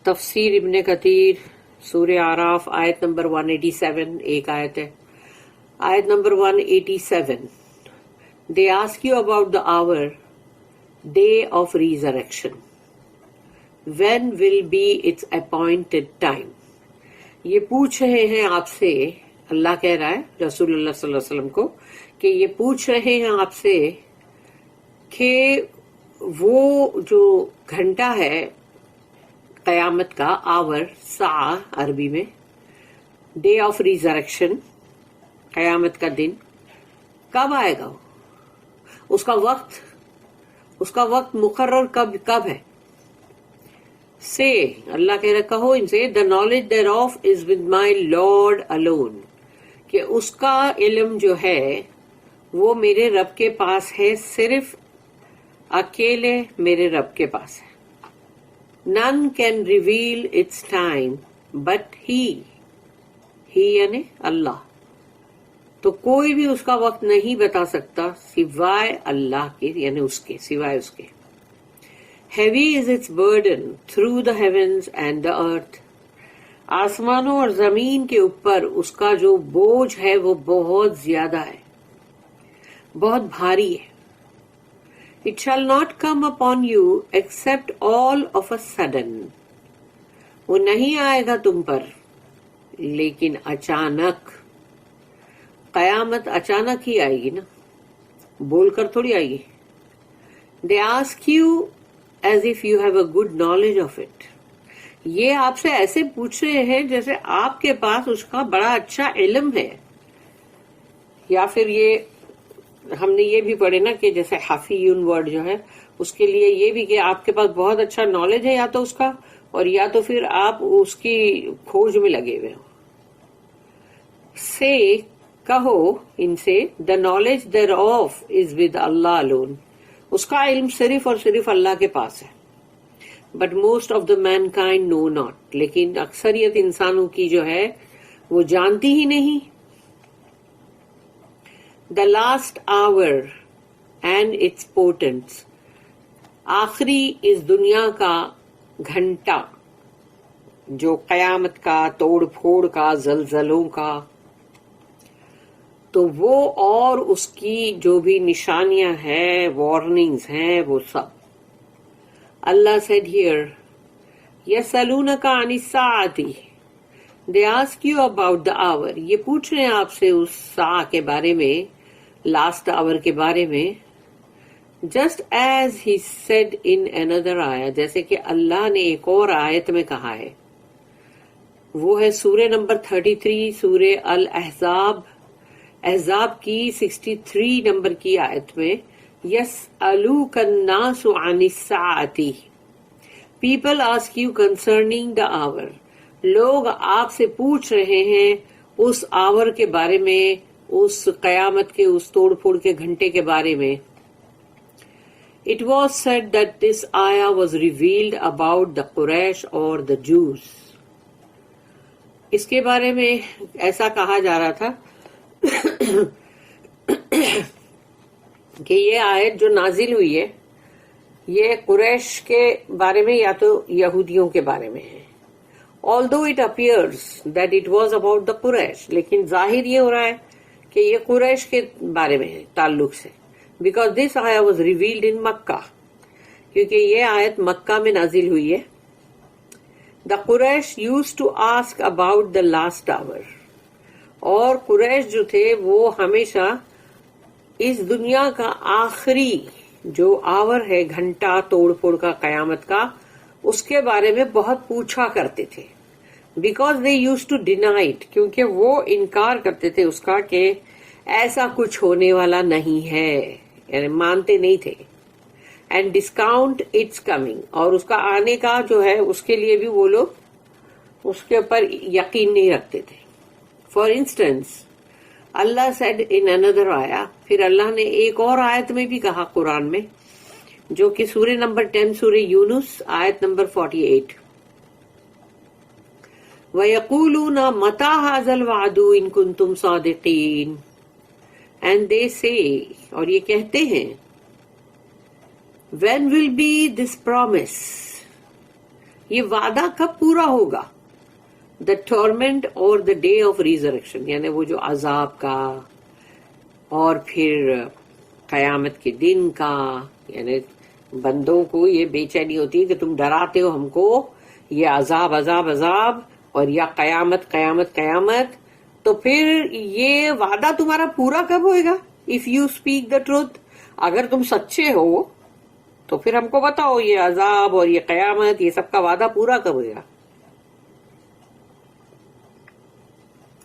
تفسیر ابن کثیر سورہ آراف آیت نمبر 187 ایک آیت ہے. آیت number 187. They ask you about the hour, day of resurrection. When will be its appointed time? یہ پوچھ رہے ہیں آپ سے، اللہ کہہ رہا ہے رسول اللہ صلی اللہ علیہ وسلم کو کہ یہ پوچھ رہے ہیں آپ سے کہ وہ جو گھنٹہ ہے قیامت کا، آور ساعہ عربی میں، ڈے آف ریزریکشن قیامت کا دن کب آئے گا، اس کا وقت مقرر کب ہے. سے اللہ کہہ رہا کہو ان سے the knowledge thereof is with my Lord alone، کہ اس کا علم جو ہے وہ میرے رب کے پاس ہے، صرف اکیلے میرے رب کے پاس ہے. None can reveal its time but he یعنی اللہ، تو کوئی بھی اس کا وقت نہیں بتا سکتا سوائے اللہ کے، یعنی اس کے سوائے اس کے. Heavy is its burden through the heavens and the earth، آسمانوں اور زمین کے اوپر اس کا جو بوجھ ہے وہ بہت زیادہ ہے، بہت بھاری ہے. It shall not come upon you except all of a sudden، وہ نہیں آئے گا تم پر لیکن اچانک. قیامت اچانک ہی آئے گی نا، بول کر تھوڑی آئے گی. They ask you as if you have a good knowledge of it، یہ آپ سے ایسے پوچھ رہے ہیں جیسے آپ کے پاس اس کا بڑا اچھا علم ہے. یا پھر یہ ہم نے یہ بھی پڑھے نا کہ جیسے حفیون ورڈ جو ہے اس کے لیے یہ بھی کہ آپ کے پاس بہت اچھا نالج ہے یا تو اس کا، اور یا تو پھر آپ اس کی کھوج میں لگے ہوئے ہو. سے کہو ان سے the knowledge thereof is with Allah alone، اس کا علم صرف اور صرف اللہ کے پاس ہے. But most of the mankind know not، لیکن اکثریت انسانوں کی جو ہے وہ جانتی ہی نہیں. The last hour and its portents، آخری اس دنیا کا گھنٹہ جو قیامت کا، توڑ پھوڑ کا، زلزلوں کا، تو وہ اور اس کی جو بھی نشانیاں ہیں، وارننگز ہیں، وہ سب. اللہ said here يَسْأَلُونَكَ عَنِ السَّاعَةِ، they ask you about the hour، یہ پوچھ رہے ہیں آپ سے اس ساعہ کے بارے میں، لاسٹ آور کے بارے میں. Just as he said in another آیا، جیسے کہ اللہ نے ایک اور آیت میں کہا ہے، وہ ہے سورہ نمبر 33 سورہ الاحزاب، احزاب کی 63 نمبر کی آیت میں. یسألوک الناس عن الساعۃ، people ask you concerning the hour, لوگ آپ سے پوچھ رہے ہیں اس آور کے بارے میں، اس قیامت کے، اس توڑ پھوڑ کے گھنٹے کے بارے میں. It was said that this ayah was revealed about the Quraysh or the Jews، اس کے بارے میں ایسا کہا جا رہا تھا کہ یہ آیت جو نازل ہوئی ہے یہ قریش کے بارے میں یا تو یہودیوں کے بارے میں ہے. Although it appears that it was about the Quraysh، لیکن ظاہر یہ ہو رہا ہے کہ یہ قریش کے بارے میں ہے تعلق سے. Because this ayah was revealed in Makkah، کیونکہ یہ آیت مکہ میں نازل ہوئی ہے. The Quraysh used to ask about the last hour، اور قریش جو تھے وہ ہمیشہ اس دنیا کا آخری جو آور ہے، گھنٹہ توڑ پھوڑ کا قیامت کا، اس کے بارے میں بہت پوچھا کرتے تھے. Because they used to deny it، کیونکہ وہ انکار کرتے تھے اس کا کہ ایسا کچھ ہونے والا نہیں ہے، یعنی مانتے نہیں تھے. And discount its coming، اور اس کا آنے کا جو ہے اس کے لیے بھی وہ لوگ اس کے اوپر یقین نہیں رکھتے تھے. For instance، Allah said in another آیا، پھر اللہ نے ایک اور آیت میں بھی کہا قرآن میں، جو کہ سورہ نمبر 10 سورہ یونس آیت نمبر 48. وَيَقُولُونَ مَتَى هَذَا الْوَعْدُ إِن كُنتُمْ صَادِقِينَ، and they say، اور یہ کہتے ہیں، when will be this promise، یہ وعدہ کب پورا ہوگا؟ دا ٹورمنٹ اور دا ڈے آف ریزریکشن، یعنی وہ جو عذاب کا اور پھر قیامت کے دن کا. یعنی بندوں کو یہ بے چینی ہوتی ہے کہ تم ڈراتے ہو ہم کو یہ عذاب عذاب عذاب اور یا قیامت قیامت قیامت، تو پھر یہ وعدہ تمہارا پورا کب ہوئے گا؟ If you speak the truth, اگر تم سچے ہو تو پھر ہم کو بتاؤ یہ عذاب اور یہ قیامت یہ سب کا وعدہ پورا کب ہوئے گا؟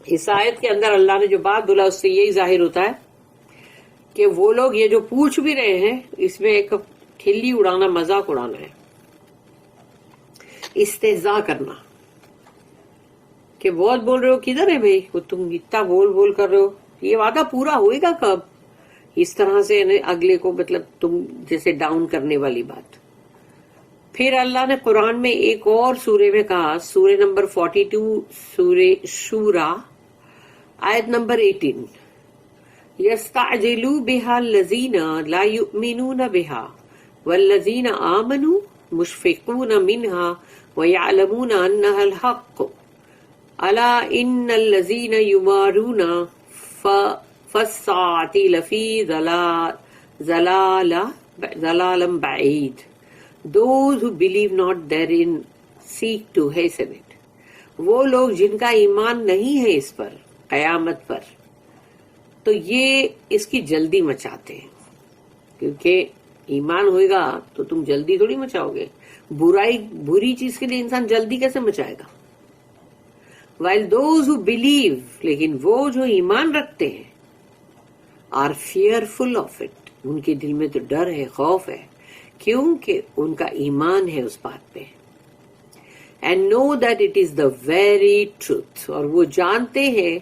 اس آیت کے اندر اللہ نے جو بات بولا اس سے یہی ظاہر ہوتا ہے کہ وہ لوگ یہ جو پوچھ بھی رہے ہیں اس میں ایک کھلی اڑانا، مذاق اڑانا ہے، استہزاء کرنا کہ بہت بول رہے ہو، کدھر ہے بھائی وہ تم اتنا بول بول کر رہے ہو، یہ وعدہ پورا ہوئے گا کب؟ اس طرح سے اگلے کو مطلب تم جیسے ڈاؤن کرنے والی بات. پھر اللہ نے قرآن میں ایک اور سورے میں کہا، سورہ نمبر 42 سورہ شورا آیت نمبر 18، يَسْتَعْجِلُوا بِهَا الَّذِينَ لَا يُؤْمِنُونَ بِهَا وَالَّذِينَ آمَنُوا مُشْفِقُونَ مِنْهَا وَيَعْلَمُونَ أَنَّهَا الْحَقُّ أَلَا إِنَّ الَّذِينَ يُمَارُونَ فَالسَّاعَةِ لَفِي ضَلَالٍ بَعِيدٍ. Those who believe not therein seek to hasten it. وہ لوگ جن کا ایمان نہیں ہے اس پر، قیامت پر، تو یہ اس کی جلدی مچاتے ہیں، کیونکہ ایمان ہوئے گا تو تم جلدی تھوڑی مچاؤ گے. بری چیز کے لیے انسان جلدی کیسے مچائے گا؟ while those who believe، لیکن وہ جو ایمان رکھتے ہیں، are fearful of it، ان کے دل میں تو ڈر ہے، خوف ہے، کیونکہ ان کا ایمان ہے اس بات پہ. and know that it is the very truth، اور وہ جانتے ہیں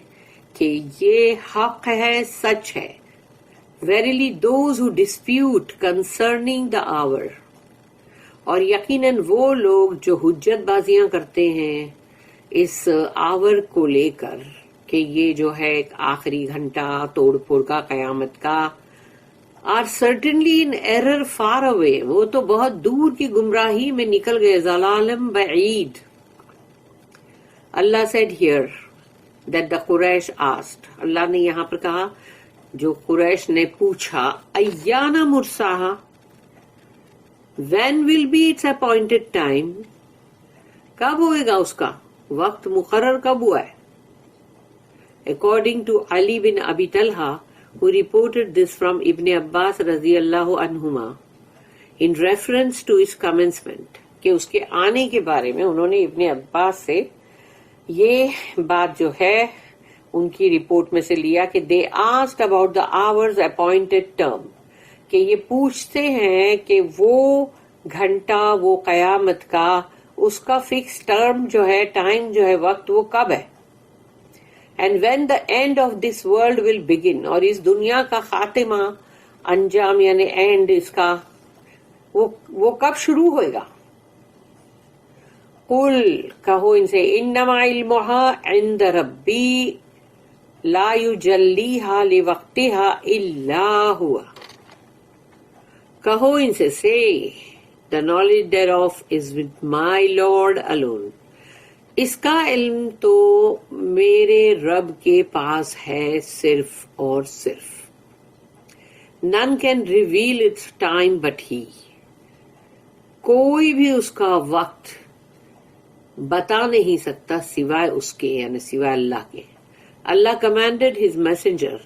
کہ یہ حق ہے، سچ ہے. verily those who dispute concerning the hour، اور یقیناً وہ لوگ جو حجت بازیاں کرتے ہیں اس آور کو لے کر کہ یہ جو ہے ایک آخری گھنٹہ توڑ پھوڑ کا قیامت کا، are certainly in error far away، وہ تو بہت دور کی گمراہی میں نکل گئے. ضلالم بعید. اللہ said here that the Quraysh asked، اللہ نے یہاں پر کہا جو قریش نے پوچھا، ایانا مرساہا، when will be its appointed time، کب ہوئے گا اس کا وقت مقرر، کب ہوا ہے؟ According to Ali bin Abi Talha who reported this from Ibn Abbas radiyallahu anhuma in reference to its commencement، کہ اس کے آنے کے بارے میں انہوں نے ابن عباس سے یہ بات جو ہے ان کی رپورٹ میں سے لیا کہ they asked about the hours appointed term، کہ یہ پوچھتے ہیں کہ وہ گھنٹہ وہ قیامت کا اس کا فکس ٹرم جو ہے، ٹائم جو ہے، وقت وہ کب ہے. And when the end of this world will begin، اور اس دنیا کا خاتمہ، انجام یعنی اینڈ اس کا، وہ کب شروع ہوئے گا. قل، کہو ان سے، انما علمها عند ربی لا یجلیها لوقتها الا هو، کہو ان سے، say the knowledge thereof is with my Lord alone، اس کا علم تو میرے رب کے پاس ہے صرف اور صرف. none can reveal its time but he، کوئی بھی اس کا وقت بتا نہیں سکتا سوائے اس کے، یعنی سوائے اللہ کے. اللہ commanded his messenger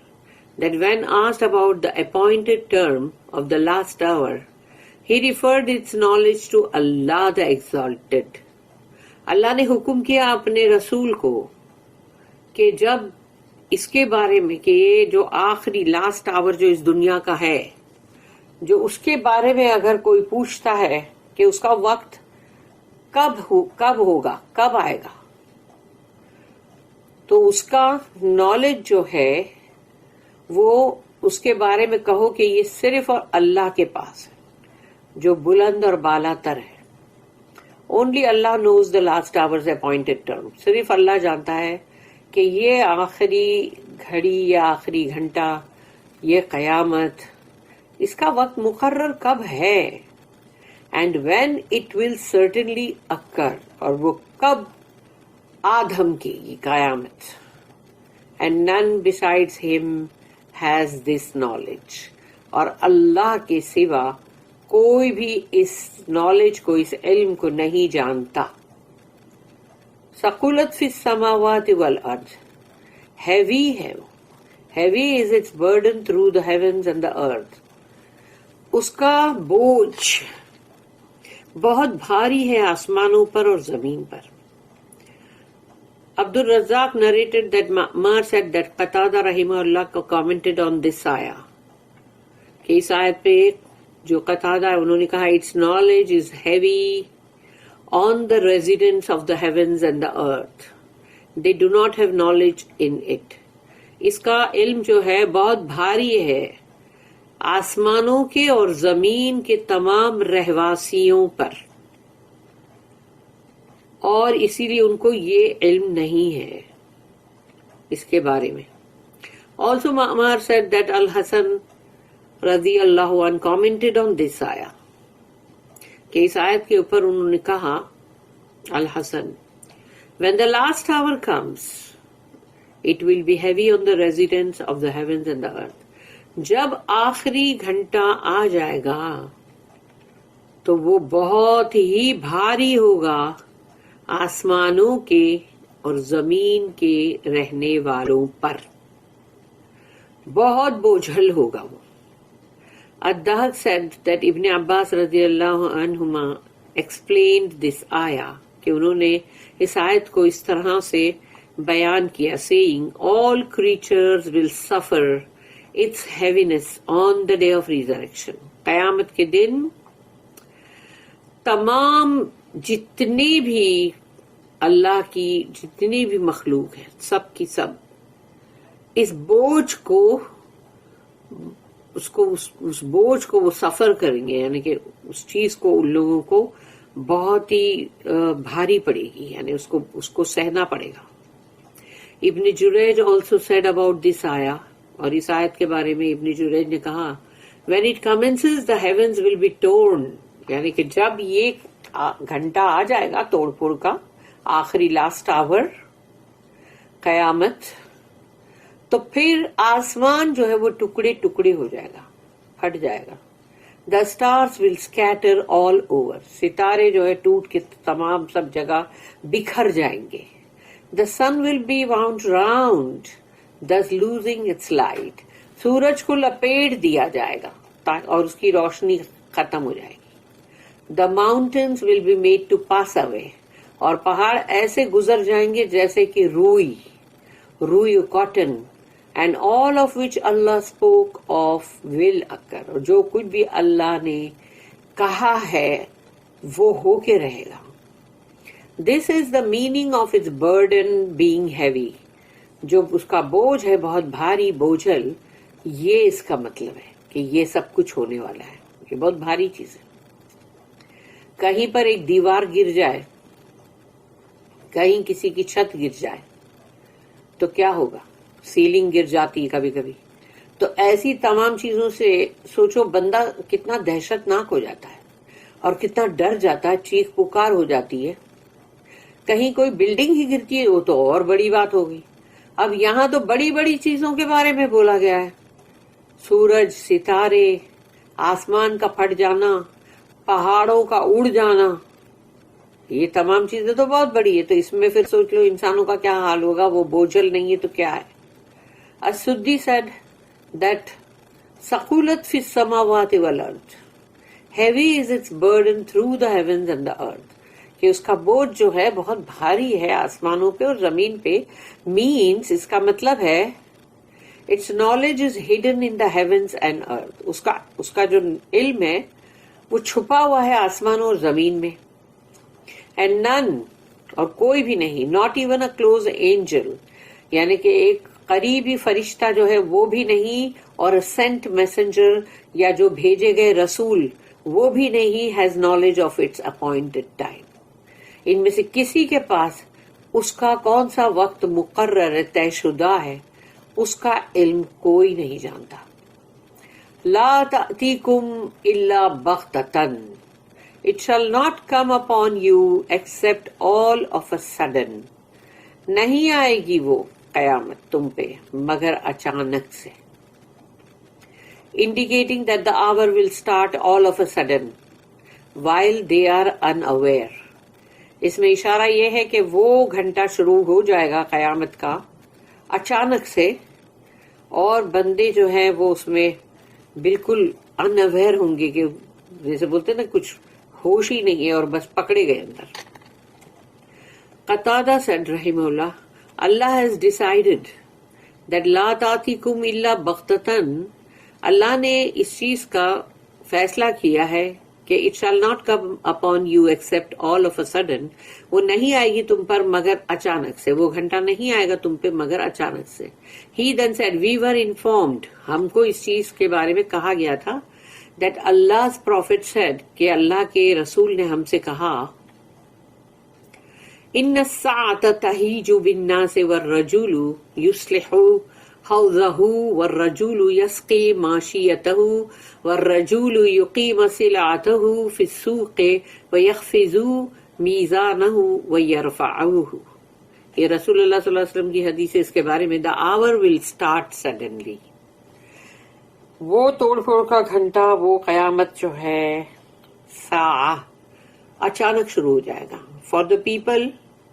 that when asked about the appointed term of the last hour he referred its knowledge to Allah the Exalted. اللہ نے حکم کیا اپنے رسول کو کہ جب اس کے بارے میں کہ یہ جو آخری لاسٹ آور جو اس دنیا کا ہے، جو اس کے بارے میں اگر کوئی پوچھتا ہے کہ اس کا وقت کب ہوگا، کب آئے گا، تو اس کا نالج جو ہے وہ اس کے بارے میں کہو کہ یہ صرف اور اللہ کے پاس ہے جو بلند اور بالا تر ہے. Only Allah knows the last hour's appointed term، صرف اللہ جانتا ہے کہ یہ آخری گھڑی یا آخری گھنٹہ، یہ قیامت، اس کا وقت مقرر کب ہے. and when it will certainly occur, اور وہ کب آدھم کی یہ قیامت. And none besides him has this knowledge. اور اللہ کے سوا کوئی بھی اس نالج کو، اس علم کو نہیں جانتا. ثقلت فی السماوات والارض. Heavy ہے وہ. Heavy is its burden through the heavens and the earth. اس کا بوجھ بہت بھاری ہے آسمانوں پر اور زمین پر. عبد الرزاق narrated that Ma'mar said that Qatada rahimahullah commented on this ayah. کہ اس آیت پہ جو قتادہ ہے انہوں نے کہا its knowledge is heavy on the residents of the heavens and the earth. They do not have knowledge in it. اس کا علم جو ہے بہت بھاری ہے آسمانوں کے اور زمین کے تمام رہواسیوں پر، اور اسی لیے ان کو یہ علم نہیں ہے اس کے بارے میں. Also Ma'mar said that Al-Hasan رضی اللہ عنہ commented on this ayah. کہ اس آیت کے اوپر انہوں نے کہا الحسن when the last hour comes it will be heavy on the residents of the heavens and the earth. جب آخری گھنٹہ آ جائے گا تو وہ بہت ہی بھاری ہوگا آسمانوں کے اور زمین کے رہنے والوں پر، بہت بوجھل ہوگا وہ. الدہق said that Ibn Abbas رضی اللہ عنہما explained this ayah کہ انہوں نے اس آیت کو اس طرح سے بیان کیا saying all creatures will suffer its heaviness on the day of resurrection. قیامت کے دن تمام جتنی بھی اللہ کی جتنی بھی مخلوق ہے سب کی سب اس بوجھ کو اس بوجھ کو وہ سفر کریں گے، یعنی کہ اس چیز کو ان لوگوں کو بہت ہی بھاری پڑے گی، یعنی اس کو سہنا پڑے گا. ابن جریج also said about this ayah، اور اس آیت کے بارے میں ابن جریج نے کہا when it commences the heavens will be torn، یعنی کہ جب یہ گھنٹہ آ جائے گا توڑ پھوڑ کا آخری لاسٹ آور قیامت، تو پھر آسمان جو ہے وہ ٹکڑے ٹکڑے ہو جائے گا، پھٹ جائے گا. the stars will scatter all over، ستارے جو ہے ٹوٹ کے تمام سب جگہ بکھر جائیں گے. the sun will be wound round thus losing its light، سورج کو لپیٹ دیا جائے گا اور اس کی روشنی ختم ہو جائے گی. the mountains will be made to pass away، اور پہاڑ ایسے گزر جائیں گے جیسے کہ روئی cotton. and all of which Allah spoke of will occur، اور جو کچھ بھی اللہ نے کہا ہے وہ ہو کے رہے گا. this is the meaning of its burden being heavy، جو اس کا بوجھ ہے بہت بھاری بوجھل، یہ اس کا مطلب ہے کہ یہ سب کچھ ہونے والا ہے، یہ بہت بھاری چیز ہے. کہیں پر ایک دیوار گر جائے، کہیں کسی کی چھت گر جائے تو کیا ہوگا؟ سیلنگ گر جاتی ہے کبھی کبھی. تو ایسی تمام چیزوں سے سوچو بندہ کتنا دہشت ناک ہو جاتا ہے اور کتنا ڈر جاتا ہے، چیخ پکار ہو جاتی ہے. کہیں کوئی بلڈنگ ہی گرتی ہے وہ تو اور بڑی بات ہوگی. اب یہاں تو بڑی بڑی چیزوں کے بارے میں بولا گیا ہے، سورج، ستارے، آسمان کا پھٹ جانا، پہاڑوں کا اڑ جانا، یہ تمام چیزیں تو بہت بڑی ہے. تو اس میں پھر سوچ لو انسانوں کا کیا حال ہوگا، وہ بوجھل نہیں ہے تو کیا ہے. السدی said that ثقلت فی السماوات والارض، heavy is its burden through the heavens and the earth، کہ اس کا بوجھ جو ہے بہت بھاری ہے آسمانوں پہ اور زمین پہ. means اس کا مطلب ہے its knowledge is hidden in the heavens and earth، اس کا جو علم ہے وہ چھپا ہوا ہے آسمانوں اور زمین میں. and none، اور کوئی بھی نہیں، not even a close angel، یعنی کہ ایک قریبی فرشتہ جو ہے وہ بھی نہیں، اور sent messenger یا جو بھیجے گئے رسول وہ بھی نہیں has knowledge of its appointed time. ان میں سے کسی کے پاس اس کا کون سا وقت مقرر ہے، طے شدہ ہے، اس کا علم کوئی نہیں جانتا. لا تأتیکم الا بغتۃ، It shall not come upon you except all of a sudden. نہیں آئے گی وہ قیامت تم پہ مگر اچانک سے. Indicating that the hour will start all of a sudden while they are unaware. اس میں اشارہ یہ ہے کہ وہ گھنٹہ شروع ہو جائے گا قیامت کا اچانک سے، اور بندے جو ہیں وہ اس میں بالکل ان اویئر ہوں گے، کہ جیسے بولتے نا کچھ ہوش ہی نہیں ہے اور بس پکڑے گئے اندر. قتادہ said رحمہ اللہ, Allah has decided that لا تاتیکم الا بغتتن. اللہ نے اس چیز کا فیصلہ کیا ہے کہ it shall not come upon you except all of a sudden. وہ نہیں آئے گی تم پر مگر اچانک سے، وہ گھنٹہ نہیں آئے گا تم پہ مگر اچانک سے. He then said, we were informed. ہم کو اس چیز کے بارے میں کہا گیا تھا that Allah's prophet said کہ اللہ کے رسول نے ہم سے کہا ان الساعة تہیج بالناس والرجل یصلح حوضه والرجل یسقی ماشیته والرجل یقیم سلعته في السوق ویخفض میزانه ویرفعه. یہ رسول اللہ صلی اللہ علیہ وسلم کی حدیث ہے اس کے بارے میں. the hour will start suddenly. وہ توڑ پھوڑ کا گھنٹہ، وہ قیامت جو ہے ساعہ اچانک شروع ہو جائے گا. for the people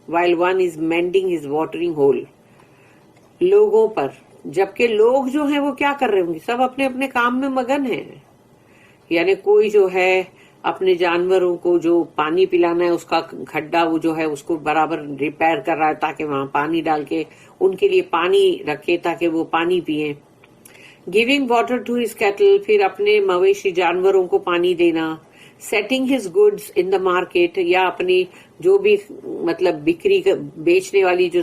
while one is mending his watering hole. لوگوں پر، جبکہ لوگ جو ہیں وہ کیا کر رہے ہوں گے؟ سب اپنے اپنے کام میں مگن ہیں. یعنی کوئی جو ہے اپنے جانوروں کو جو پانی پلانا ہے اس کا کھڈا وہ جو ہے اس کو برابر ریپیئر کر رہا ہے تاکہ وہاں پانی ڈال کے ان کے لیے پانی رکھے تاکہ وہ پانی پیئیں. Giving water to his cattle, پھر اپنے مویشی جانوروں کو پانی دینا. Setting his goods in the market, یا اپنی جو بھی مطلب بکری بیچنے والی جو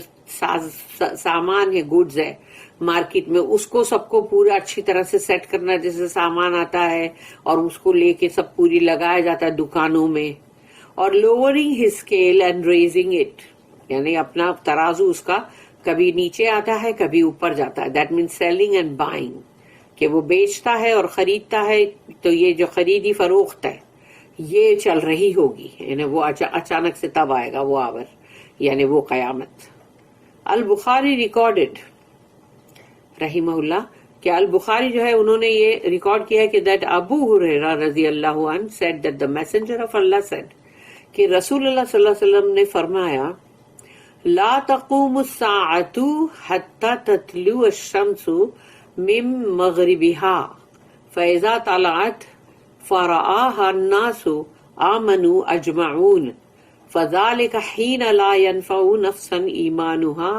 سامان ہے، گڈز ہے مارکیٹ میں، اس کو سب کو پورا اچھی طرح سے سیٹ کرنا، جیسے سامان آتا ہے اور اس کو لے کے سب پوری لگایا جاتا ہے دکانوں میں. اور lowering his scale and raising it, یعنی اپنا ترازو اس کا کبھی نیچے آتا ہے کبھی اوپر جاتا ہے. That means selling and buying, کہ وہ بیچتا ہے اور خریدتا ہے. تو یہ جو خریدی فروخت ہے یہ چل رہی ہوگی، یعنی وہ اچانک سے تب آئے گا وہ آور، یعنی وہ قیامت. البخاری ریکارڈڈ رحمہ اللہ کہ البخاری جو ہے انہوں نے یہ ریکارڈ کیا کہ دیٹ ابو ہریرہ رضی اللہ عنہ said that the messenger of Allah said کہ رسول اللہ صلی اللہ علیہ وسلم نے فرمایا لا تقوم الساعة حتى تطلع الشمس من مغربها فإذا طلعت فرآها الناس آمنوا أجمعون فذلك حين لا ينفع نفسا إيمانها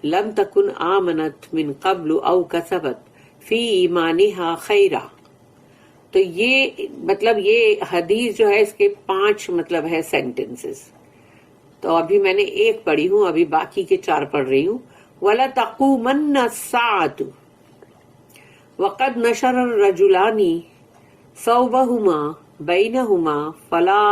لم تكن آمنت من قبل أو كسبت في إيمانها خيرا. تو یہ مطلب یہ حدیث جو ہے اس کے 5 مطلب ہے سینٹنسز. تو ابھی میں نے ایک پڑھی ہوں، ابھی باقی کے 4 پڑھ رہی ہوں. وَلَتَقُومَنَّ السَّاعَةُ وَقَدْ نَشَرَ الرَّجُلَانِ ثَوْبَهُمَا بَيْنَهُمَا فَلَا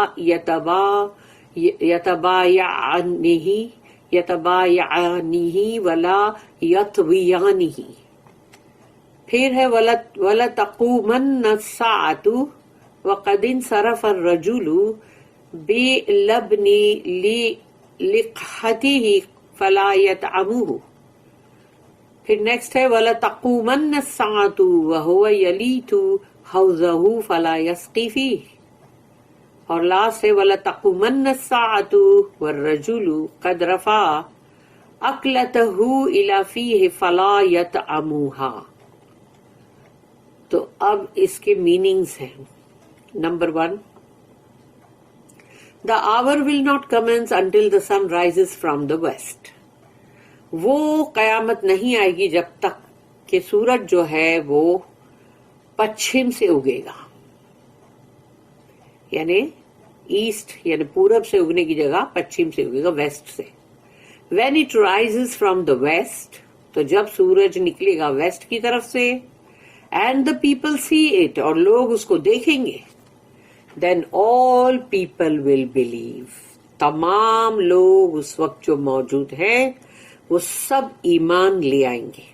يَتَبَايَعَانِهِ وَلَا يَطْوِيَانِهِ. پھر ہے وَلَتَقُومَنَّ السَّاعَةُ وَقَدْ انصَرَفَ الرَّجُلُ بِلَبْنِ لِقْحَتِهِ فَلَا يَطْعَمُهُ. پھر نیکسٹ ہے وَلَتَقُومَنَّ السَّاعَةُ وَهُوَ يَلِيتُ حَوْضَهُ فَلَا يَسْقِي فِيهِ. اور لاسٹ ہے وَلَتَقُومَنَّ السَّاعَةُ وَالرَّجُلُ قَدْ رَفَعَ أَكْلَتَهُ إِلَى فِيهِ فَلَا يَطْعَمُهَا. تو اب اس کے میننگز ہیں. Number 1، the hour will not commence until the sun rises from the west. وہ قیامت نہیں آئے گی جب تک کہ سورج جو ہے وہ پچھم سے اگے گا، یعنی ایسٹ یعنی پورب سے اگنے کی جگہ پچھم سے اگے گا، ویسٹ سے. when it rises from the west، تو جب سورج نکلے گا ویسٹ کی طرف سے، and the people see it، اور لوگ اس کو دیکھیں گے، then all people will believe، تمام لوگ اس وقت جو موجود ہیں وہ سب ایمان لے آئیں گے.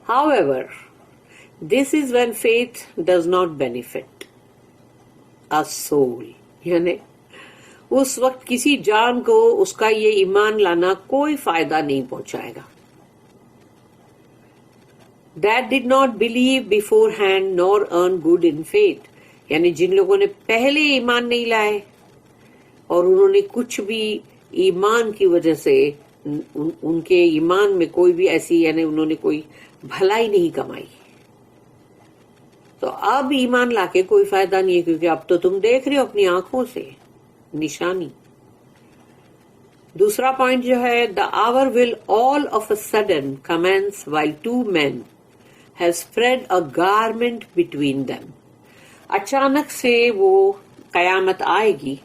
however this is when faith does not benefit. a soul. یعنی اس وقت کسی جان کو اس کا یہ ایمان لانا کوئی فائدہ نہیں پہنچائے گا. That did not believe beforehand nor earn good in faith. یعنی جن لوگوں نے پہلے ایمان نہیں لائے اور انہوں نے کچھ بھی ایمان کی وجہ سے ان کے ایمان میں کوئی بھی ایسی یعنی انہوں نے کوئی بھلائی نہیں کمائی، تو اب ایمان لا کے کوئی فائدہ نہیں ہے، کیونکہ اب تو تم دیکھ رہے ہو اپنی آنکھوں سے نشانی. دوسرا پوائنٹ جو ہے the hour will all of a sudden commence while two men have spread a garment between them. اچانک سے وہ قیامت آئے گی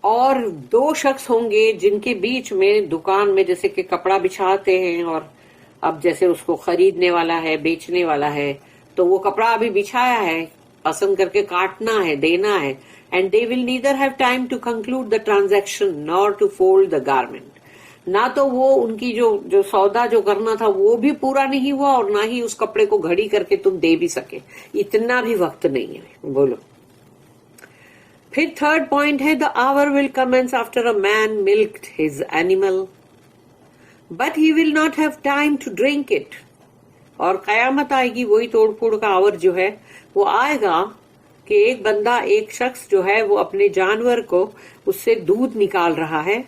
اور دو شخص ہوں گے جن کے بیچ میں دکان میں جیسے کہ کپڑا بچھاتے ہیں، اور اب جیسے اس کو خریدنے والا ہے بیچنے والا ہے تو وہ کپڑا ابھی بچھایا ہے، پسند کر کے کاٹنا ہے دینا ہے، and they will neither have time to conclude the transaction nor to fold the garment. نہ تو وہ ان کی جو سودا جو کرنا تھا وہ بھی پورا نہیں ہوا اور نہ ہی اس کپڑے کو گھڑی کر کے تم دے بھی سکے، اتنا بھی وقت نہیں ہے. بولو. پھر تھرڈ پوائنٹ ہے the hour will commence after a man milked his animal but he will not have time to drink it. اور قیامت آئے گی، وہی توڑ پھوڑ کا آور جو ہے وہ آئے گا کہ ایک بندہ ایک شخص جو ہے وہ اپنے جانور کو اس سے دودھ نکال رہا ہے،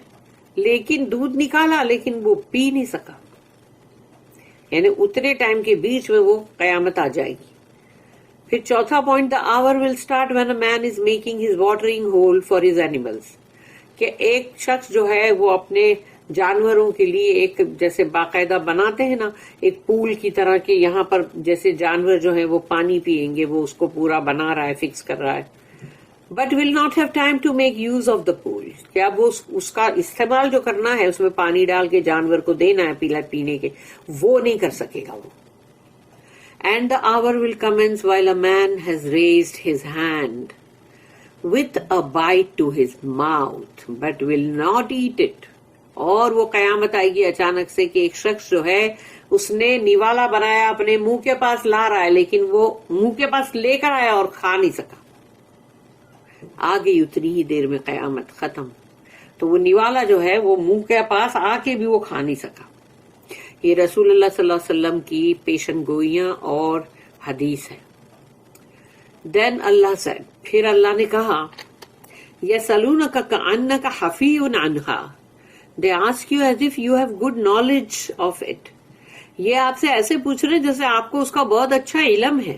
لیکن دودھ نکالا لیکن وہ پی نہیں سکا، یعنی اتنے ٹائم کے بیچ میں وہ قیامت آ جائے گی. پھر چوتھا point the hour will start when a man is making his watering hole for his animals. کہ ایک شخص جو ہے وہ اپنے جانوروں کے لیے ایک جیسے باقاعدہ بناتے ہیں نا ایک پول کی طرح کہ یہاں پر جیسے جانور جو ہے وہ پانی پیئیں گے، وہ اس کو پورا بنا رہا ہے، فکس کر رہا ہے. But will not have time to make use of the pool. کہ اب وہ اس کا استعمال جو کرنا ہے اس میں پانی ڈال کے جانور کو دینا ہے پینے کے، وہ نہیں کر سکے گا وہ. And the hour will come while a man has raised his hand with a bite to his mouth but will not eat it. اور وہ قیامت آئے گی اچانک سے کہ ایک شخص جو ہے اس نے نیوالا بنایا اپنے منہ کے پاس لا رہا ہے، لیکن وہ منہ کے پاس لے کر آیا اور کھا نہیں سکا. آ گئی اتنی ہی دیر میں قیامت ختم. تو وہ نیوالا جو ہے وہ منہ کے پاس آ کے بھی وہ کھا نہیں سکا. یہ رسول اللہ صلی اللہ علیہ وسلم کی پیشن گوئیاں اور حدیث ہے. Then Allah said, پھر اللہ نے کہا يَسَأَلُونَكَ كَأَنَّكَ حَفِيٌّ عَنْهَا. They ask you as if you have good knowledge of it. یہ آپ سے ایسے پوچھ رہے جیسے آپ کو اس کا بہت اچھا علم ہے.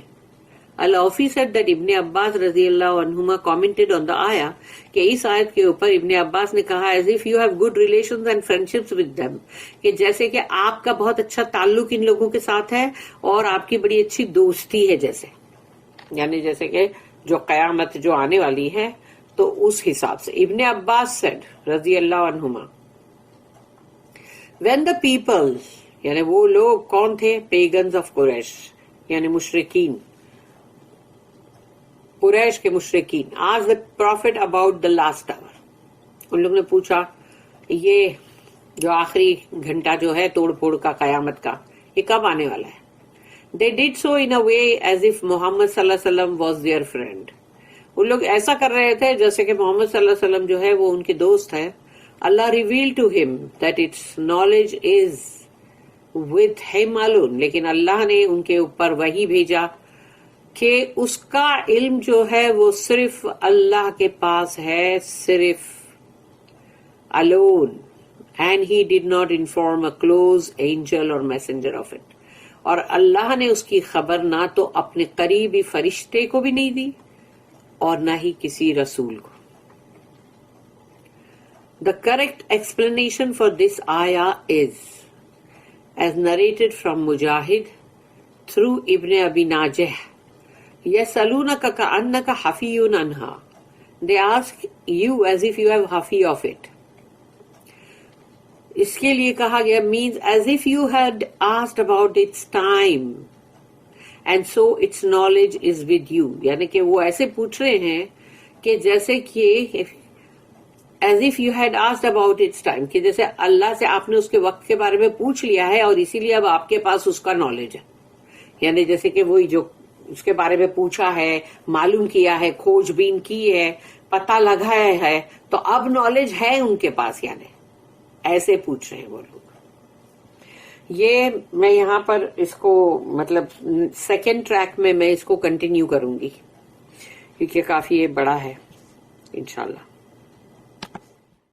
Al-Awfi said that Ibn Abbas رضی اللہ عنہما commented on the ayah کہ اس آیت کے اوپر ابن عباس نے کہا as if you have good relations and friendships with them. کہ جیسے کہ آپ کا بہت اچھا تعلق ان لوگوں کے ساتھ ہے اور آپ کی بڑی اچھی دوستی ہے، جیسے یعنی جیسے کہ جو قیامت جو آنے والی ہے تو اس حساب سے. ابن عباس said رضی اللہ عنہما when the people یعنی وہ لوگ کون تھے؟ پیگنز آف قریش یعنی مشرکین، قریش کے مشرکین. آج the prophet about the last hour. ان لوگوں نے پوچھا یہ جو آخری گھنٹہ جو ہے توڑ پھوڑ کا قیامت کا یہ کب آنے والا ہے؟ They did so in a way as if Muhammad صلی اللہ علیہ وسلم was their friend. ان لوگ ایسا کر رہے تھے جیسے کہ محمد صلی اللہ علیہ وسلم جو ہے وہ ان کے دوست ہے. اللہ revealed to him that its knowledge is with him alone. لیکن اللہ نے ان کے اوپر وحی بھیجا کہ اس کا علم جو ہے وہ صرف اللہ کے پاس ہے، صرف alone. And he did not inform a close angel or messenger of it. اور اللہ نے اس کی خبر نہ تو اپنے قریبی فرشتے کو بھی نہیں دی اور نہ ہی کسی رسول کو. The correct explanation for this ayah is as narrated from Mujahid through Ibn Abi Najih. يَسْأَلُونَكَ كَأَنَّكَ حَفِيٌّ عَنْهَا. They ask you as if you have hafi of it. اس کے لیے کہا گیا means as if you had asked about its time and so its knowledge is with you. یعنی کہ وہ ایسے پوچھ رہے ہیں کہ جیسے کہ as if you had asked about its time کہ جیسے اللہ سے آپ نے اس کے وقت کے بارے میں پوچھ لیا ہے اور اسی لیے اب آپ کے پاس اس کا نالج ہے. یعنی جیسے کہ وہی جو اس کے بارے میں پوچھا ہے، معلوم کیا ہے، کھوج بین کی ہے، پتہ لگایا ہے، تو اب نالج ہے ان کے پاس یا نہیں، ایسے پوچھ رہے ہیں وہ لوگ. یہ میں یہاں پر اس کو مطلب سیکنڈ ٹریک میں اس کو کنٹینیو کروں گی کیونکہ کافی یہ بڑا ہے انشاءاللہ.